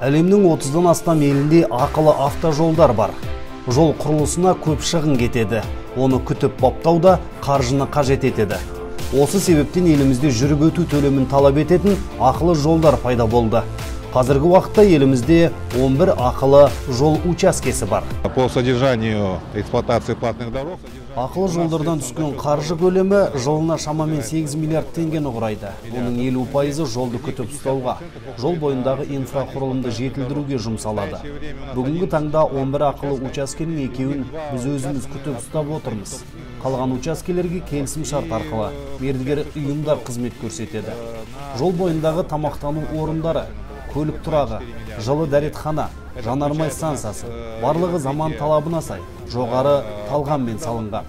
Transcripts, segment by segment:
Әлемнің 30-дан астам елінде ақылы автожолдар бар. Жол құрылысына көп шығын кетеді. Оны күтіп баптауда қаржыны қажет етеді. Осы себептен елімізде жүріп өту төлемін талап ететін ақылы жолдар пайда болды. Қазіргі уақытта елімізде 11 ақылы жол учаскесі бар. По содержанию эксплуатации платных дорог Ақылы жолдардан түскен қаржы көлемі жылына шамамен 8 миллиард теңгені құрайды. Оның 50% жолды күтіп ұстауға, жол бойындағы инфрақұрылымды жетілдіруге жұмсалады. Бүгінгі таңда 11 ақылы учаскенің екеуін біз өзіміз күтіп ұстап отырмыз. Қалған учаскелерге келісім шарт арқылы мердігер ұйымдар қызмет көрсетеді. Жол бойындағы тамақтану орындары, көлік тұрағы, жылы дәретхана, жанармай станциясы барлығы заман талабына сай жоғары талғаммен салынған.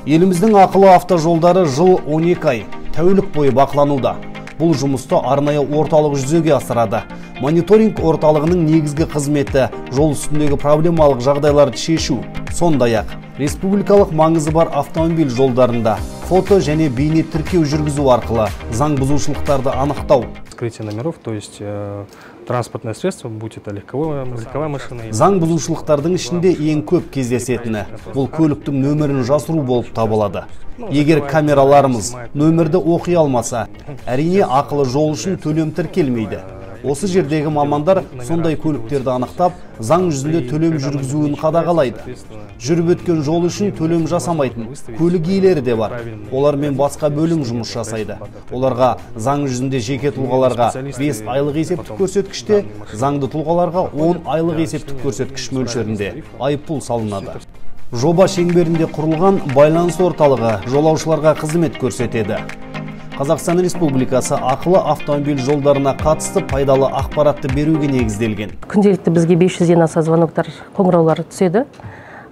Еліміздің ақылы автожолдары жыл 12 ай тәулік бойы бақылануда. Бұл жұмысты арнайы орталық жүзеге асырады. Мониторинг орталығының негізгі қызметі жол үстіндегі проблемалық жағдайларды шешу, сондай-ақ республикалық маңызы бар автомобиль жолдарында фото және бейне тіркеу жүргізу арқылы заң бұзушылықтарды анықтау. Скрытие номеров, то есть транспортное средство, будь это легковая машина. Заң бұзушылықтардың ішінде ең көп кездесетіні бұл көліктің нөмірін жасыру болып табылады. Егер камераларымыз нөмірді оқи алмаса, әрине ақылы жол үшін төлем тіркелмейді. Осы жердегі мамандар сондай көліктерді анықтап, заң жүзінде төлем жүргізуін қадағалайды. Жүріп өткен жол үшін төлем жасамайтын көлік иелері де бар. Олармен басқа бөлім жұмыс жасайды. Оларға заң жүзінде жеке тұлғаларға 5 айлық есептік көрсеткіште, заңды тұлғаларға 10 айлық есептік көрсеткіш мөлшерінде айыппұл салынады. Жоба шеңберінде құрылған байланыс орталығы жолаушыларға қызмет көрсетеді. Қазақстан Республикасы ақылы автомобиль жолдарына қатысты пайдалы ақпаратты беруге негізделген. Күнделікті бізге 500-ден аса звоноктар, қоңыраулар түседі.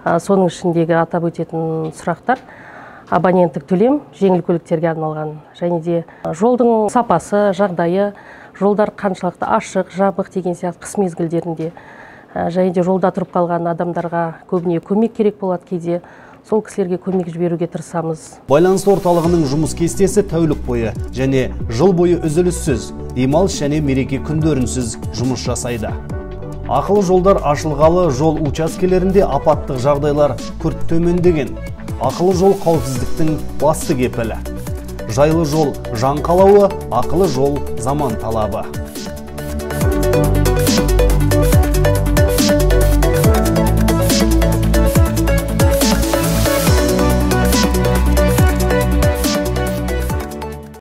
Соның ішіндегі атап өтетін сұрақтар абоненттік төлем, жеңіл көліктерге арналған, және де жолдың сапасы, жағдайы, жолдар қаншалықты ашық, жабық деген сияқты қыс мезгілдерінде, және де жолда тұрып қалған адамдарға көбіне көмек керек болады кейде. Сол кісілерге көмек жіберуге тырысамыз. Байланыс орталығының жұмыс кестесі тәулік бойы және жыл бойы үзіліссіз, демалыс және мереке күндерінсіз жұмыс жасайды. Ақылы жолдар ашылғалы жол учаскелерінде апаттық жағдайлар күрт төмендеген. Ақылы жол қауіпсіздіктің басты кепілі. Жайлы жол жан қалауы, ақылы жол заман талабы.